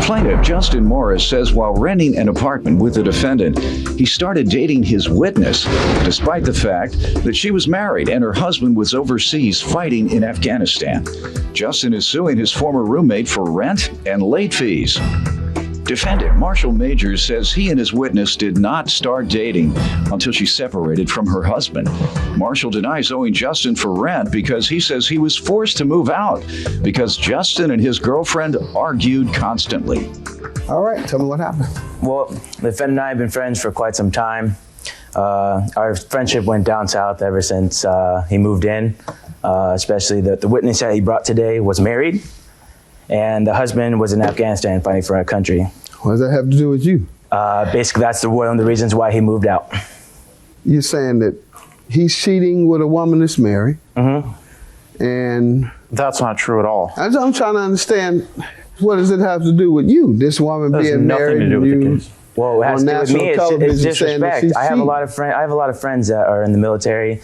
Plaintiff Justin Morris says while renting an apartment with the defendant, he started dating his witness, despite the fact that she was married and her husband was overseas fighting in Afghanistan. Justin is suing his former roommate for rent and late fees. Defendant Marshall Majors says he and his witness did not start dating until she separated from her husband. Marshall denies owing Justin for rent because he says he was forced to move out because Justin and his girlfriend argued constantly. All right, tell me what happened. Well, the defendant and I have been friends for quite some time. Our friendship went down south ever since he moved in, especially the witness that he brought today was married. And the husband was in Afghanistan fighting for our country. What does that have to do with you? Basically, that's one of the reasons why he moved out. You're saying that he's cheating with a woman that's married. Mm-hmm. And that's not true at all. I'm trying to understand, what does it have to do with you? This woman being married to do with the case. Well, it has to do with me. It's disrespect. I have a lot of friends that are in the military,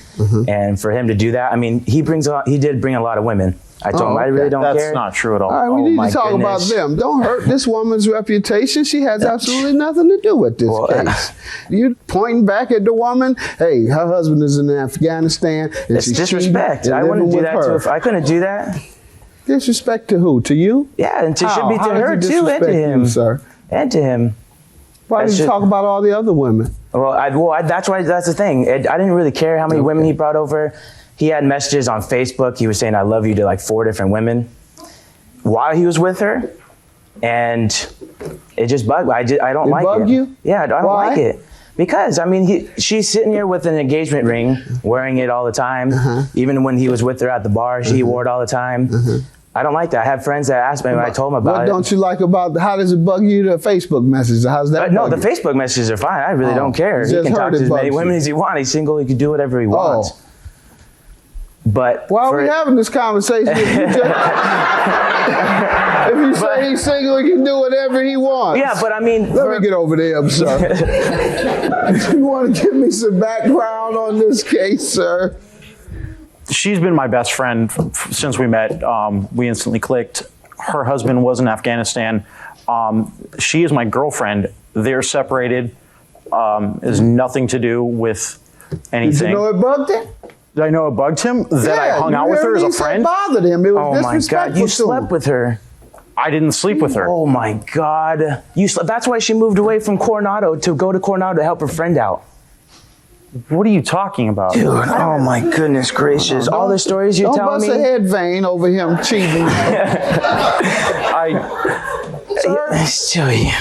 and for him to do that, I mean, he did bring a lot of women. I told him I really don't care. That's not true at all. All right, we need to talk about them. Don't hurt this woman's reputation. She has absolutely nothing to do with this case. You're pointing back at the woman. Hey, her husband is in Afghanistan. And it's disrespect. I wouldn't do that to her. I couldn't do that. Disrespect to who? To you? Yeah, and it should be to her too, and to him, sir. And to him. Why did you talk about all the other women? Well, that's the thing. I didn't really care how many women he brought over. He had messages on Facebook. He was saying, I love you to like 4 different women while he was with her. And it just bugged me. I don't like it. It bugged you? Yeah, I don't like it. Because, I mean, she's sitting here with an engagement ring, wearing it all the time. Even when he was with her at the bar, she wore it all the time. I don't like that. I have friends that asked me when I told them about it. What don't you like about, how does it bug you, the Facebook messages? How's that No, the Facebook messages are fine. I really don't care. He can talk to as many women as he wants. He's single. He can do whatever he wants. But why are we having this conversation? If you say he's single, he can do whatever he wants. Yeah, but I mean... Let me get over there, sir. You want to give me some background on this case, sir? She's been my best friend since we met. We instantly clicked. Her husband was in Afghanistan. She is my girlfriend. They're separated. Has nothing to do with anything. Did you know it bugged him? Did I know it bugged him that I hung out with her as a friend? It bothered him. It was disrespectful. Oh my God, you slept with her. I didn't sleep with her. Oh my God. That's why she moved away from Coronado to go to Coronado to help her friend out. What are you talking about? Dude, oh my goodness gracious. All the stories you're telling me. Don't bust a head vein over him cheating. Sir,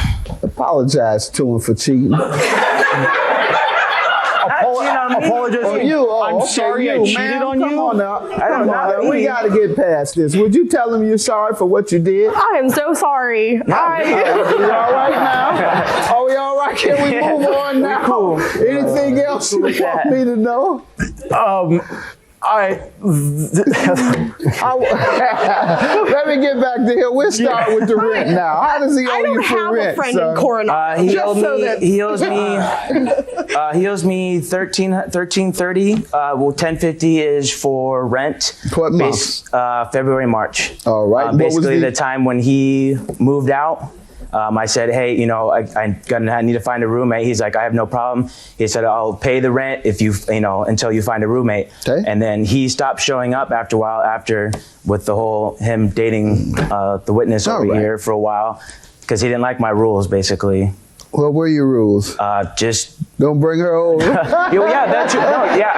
apologize to him for cheating. Apologize. I'm sorry I cheated on you. Come on now. Come on. We got to get past this. Would you tell him you're sorry for what you did? I am so sorry. Are we all right now? Are we all right? Can we move on now? Cool. Anything else you want me to know? Let me get back to here. We'll start with the rent now. How does he owe you for rent? I don't have a friend in Coronado. He owes me $13.30. Well, $10.50 is for rent. What month? February, March. All right. Basically, the time when he moved out. I said, hey, I need to find a roommate. He's like, I have no problem. He said, I'll pay the rent if until you find a roommate. Okay. And then he stopped showing up after a while, with the whole him dating the witness over here for a while, because he didn't like my rules, basically. What were your rules? Just don't bring her over. I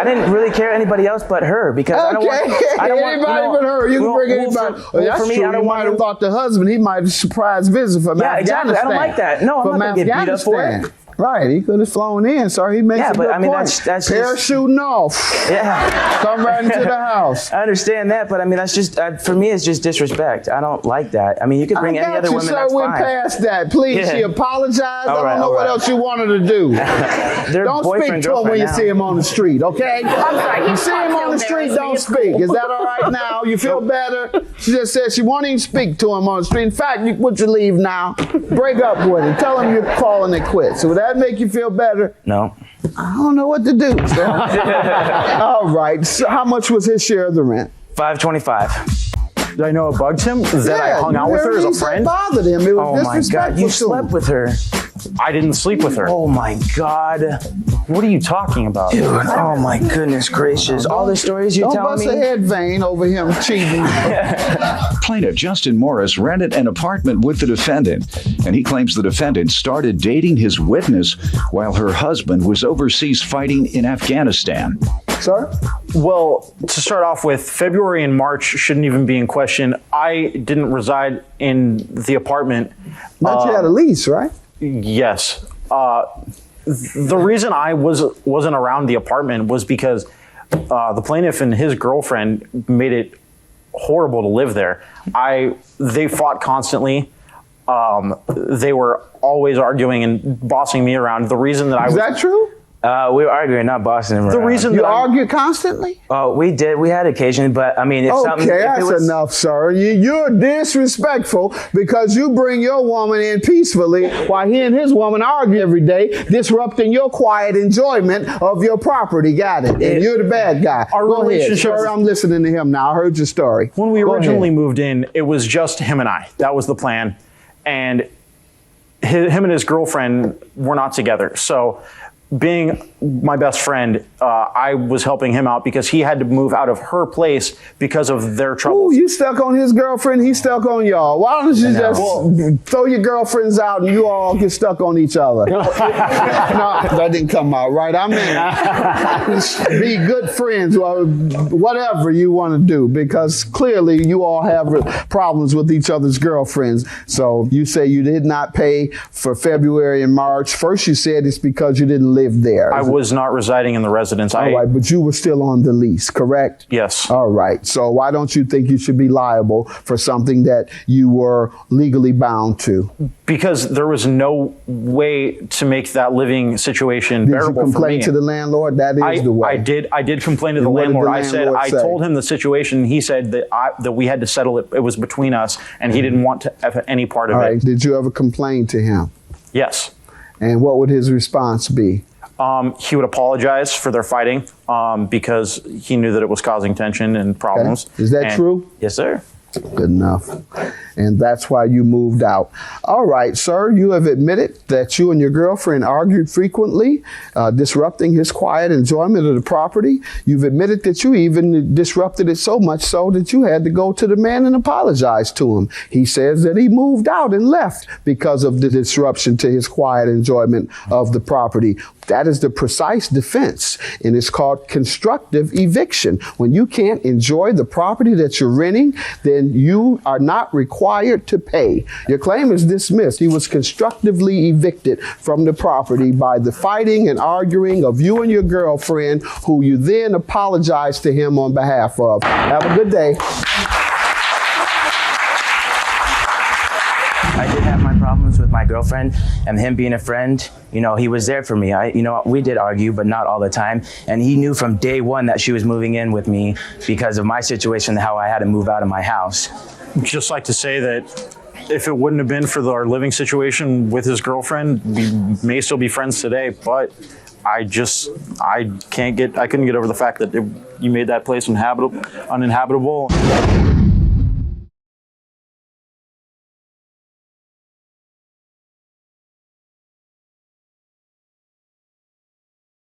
didn't really care anybody else but her, because I don't want anybody but her. You can bring anybody. For me, I don't want to thought the husband. He might have surprise visit from Afghanistan. Exactly. I don't like that. No, I'm not gonna get beat up for it. Right, he could have flown in, sir. He makes a good point. That's parachuting off. Yeah. Come right into the house. I understand that, but I mean, that's just, for me, it's just disrespect. I don't like that. I mean, you could bring any other woman, that's fine. We're past that. Please, she apologized. I don't know what else you wanted to do. Don't speak to him when you see him on the street, okay? I'm sorry. You see him on the street, don't speak. Is that all right now? You feel better? She just said she won't even speak to him on the street. In fact, would you leave now? Break up with him. Tell him you're calling it quits. So would that make you feel better? No. I don't know what to do. All right. So how much was his share of the rent? $525. Did I know it bugged him that I hung out with her as a friend? It bothered him. It was Oh my God, you disrespectful to slept him. with her. I didn't sleep with her. Oh my God. What are you talking about? Dude, oh my goodness gracious. All the stories you're Don't telling bust me. a head vein over him cheating. Plaintiff Justin Morris rented an apartment with the defendant, and he claims the defendant started dating his witness while her husband was overseas fighting in Afghanistan. Sir? Well, to start off with, February and March shouldn't even be in question. I didn't reside in the apartment. But you had a lease, right? Yes. The reason I wasn't around the apartment was because the plaintiff and his girlfriend made it horrible to live there. They fought constantly. They were always arguing and bossing me around. The reason that Is that true? We were arguing, not bossing him the around. reason You that I- argue constantly? We did. We had occasion, but I mean, if something. Okay, if it that's was, enough, sir. You're disrespectful because you bring your woman in peacefully while he and his woman argue every day, disrupting your quiet enjoyment of your property. Got it? And you're the bad guy. Our Go ahead, relationship- sir. I'm listening to him now. I heard your story. When we Go originally ahead. moved in, it was just him and I. That was the plan. And him and his girlfriend were not together. So being my best friend, I was helping him out because he had to move out of her place because of their Ooh, troubles. you stuck on his girlfriend, he's stuck on y'all. Why don't you just throw your girlfriends out and you all get stuck on each other? No, that didn't come out right. I mean, be good friends or whatever you want to do, because clearly you all have problems with each other's girlfriends. So you say you did not pay for February and March. First you said it's because you didn't live there. I was not residing in the residence. All right, but you were still on the lease, correct? Yes. All right. So why don't you think you should be liable for something that you were legally bound to? Because there was no way to make that living situation Did you bearable for complain me. to the landlord? That is the way. I did complain to the And what did the landlord. I said, landlord I say? told him the situation. He said that we had to settle it. It was between us, and he didn't want to have any part of All it. right. Did you ever complain to him? Yes. And what would his response be? He would apologize for their fighting because he knew that it was causing tension and problems. Okay. Is that And- true? Yes, sir. Good enough. And that's why you moved out. All right, sir, you have admitted that you and your girlfriend argued frequently, disrupting his quiet enjoyment of the property. You've admitted that you even disrupted it so much so that you had to go to the man and apologize to him. He says that he moved out and left because of the disruption to his quiet enjoyment of the property. That is the precise defense, and it's called constructive eviction. When you can't enjoy the property that you're renting, then you are not required to pay. Your claim is dismissed. He was constructively evicted from the property by the fighting and arguing of you and your girlfriend, who you then apologized to him on behalf of. Have a good day. I did have my problems with my girlfriend, and him being a friend, you know, he was there for me. We did argue, but not all the time. And he knew from day one that she was moving in with me because of my situation, how I had to move out of my house. Just like to say that if it wouldn't have been for our living situation with his girlfriend, we may still be friends today, but I couldn't get over the fact that you made that place uninhabitable.